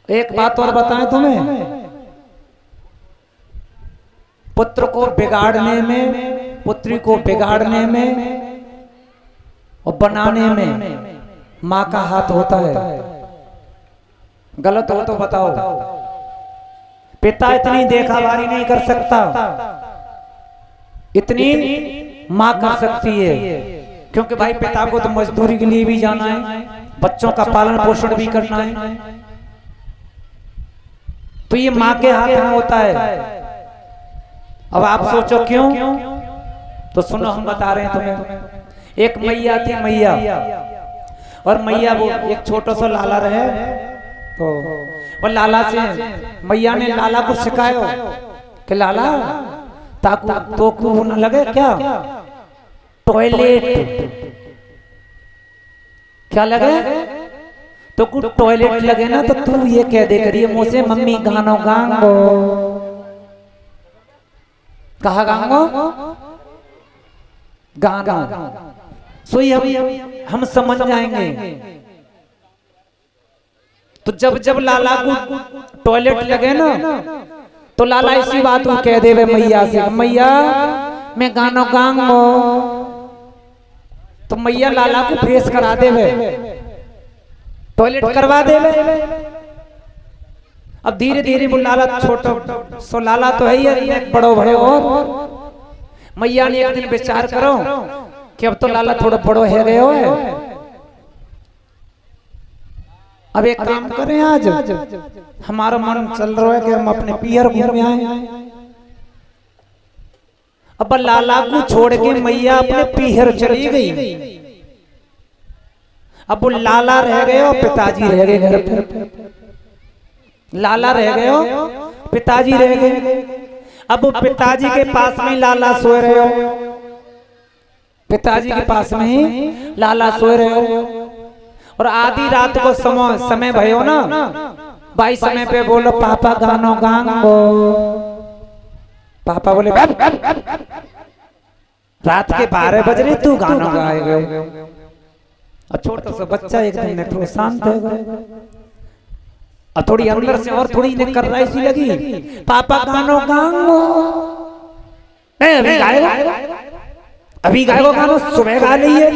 एक बात और बताएं तुम्हें, पुत्र को बिगाड़ने में, पुत्री को बिगाड़ने में और बनाने में माँ का हाथ होता है। गलत हो तो बताओ। पिता इतनी देखावारी नहीं कर सकता, इतनी माँ कर सकती है। क्योंकि भाई पिता को तो मजदूरी के लिए भी जाना है, बच्चों का पालन पोषण भी करना है, तो ये माँ के हाथ में होता है। अब आप सोचो क्यों, तो सुनो हम बता रहे हैं तुम्हें। एक मैया थी, मैया, और मैया वो एक छोटा सा लाला रहे, तो वो लाला से मैया ने लाला को सिखायो कि लाला ताकू तो को न लगे क्या, टॉयलेट क्या लगे, तो कुछ टॉयलेट लगे ना तो तू ये कह दे करिए मुझसे मम्मी गानो गांगो। कहा गांगो, गाना सोई हम समझ जाएंगे। तो जब जब लाला को टॉयलेट लगे ना तो लाला इसी बात को कह देवे मैया से, मैया मैं गानो गांगो। तो मैया लाला को फ्रेश करा देवे, टॉयलेट करवा देवे। अब धीरे धीरे वो लाला छोटो सो लाला तो है ही बड़ो भयो, और मैया ने एक दिन विचार करो कि अब तो लाला थोड़ा बड़ो है गए हो, अब एक काम करें, आज हमारा मन चल रहा है कि हम अपने पियर घूम आए। अब लाला को छोड़ के मैया अपने पियर चली गई। अब वो लाला रह गए और पिताजी रह गए घर पे। लाला रह गए हो, पिताजी रह गए। अब वो पिताजी के पास में लाला सोए रहे हो, पिताजी के पास में ही लाला सोए रहे हो। और आधी रात को समय भयो ना भाई, समय पे बोलो पापा गानो गांगो। पापा बोले रात के 12 बज रहे तू गाना गाएगा। और छोटा सा बच्चा एकदम थोड़ा शांत हो गया, और थोड़ी अंदर से और थोड़ी ने कर रही सी लगी, पापा गानो गांगो। नहीं अभी गाएगा, अभी गाएगा गानो, सुबह गा ली है।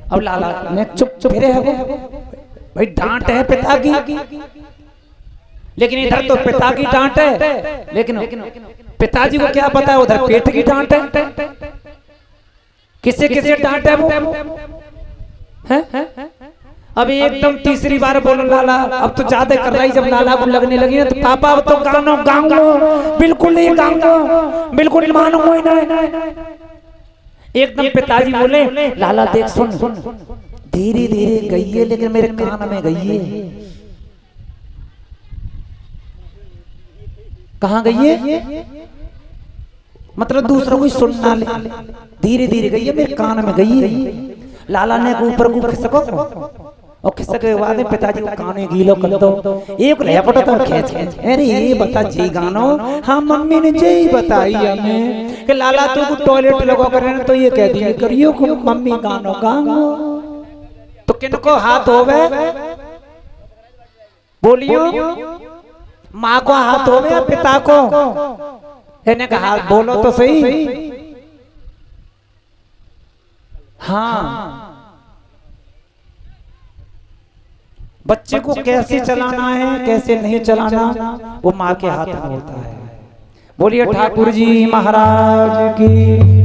अब लाला ने चुप चुप रहे भाई, डांट है पिता की, लेकिन इधर तो पिता की डांट है, लेकिन पिताजी को क्या पता है उधर पेट की डांट है। किसे किसे डांट है वो है? अभी एकदम तीसरी बार बोलो लाला, अब तो ज्यादा कर रही। जब लाला को लगने लगी ना तो पापा अब तो गानो गांगो, बिल्कुल नहीं गांगो, बिल्कुल मानूंगा ही नहीं। एकदम पिताजी बोले लाला देख सुन, धीरे धीरे गई है लेकिन मेरे कान में गई है। कहाँ गई है मतलब दूसरा कोई सुनना ले, धीरे धीरे गई है मेरे कान में गई है। लाला ने ऊपर को खिसको, और खिसक के बाद पिताजी को काने गीलो कर दो। एक लहपटा तो खींच खींच, अरे ये बता जी गानो, हाँ मम्मी ने जी बताई हमें कि लाला तू को टॉयलेट लगा कर, तो ये कह दिए करियो को मम्मी गानो गांगो। तो किनको हाथ होवे बोलियो, माँ को हाथ होवे या पिता को? इन्हें का हाथ बोलो तो सही। हाँ, बच्चे को कैसे चलाना है कैसे नहीं चलाना वो माँ के हाथ में होता है। बोलिए ठाकुर जी महाराज की।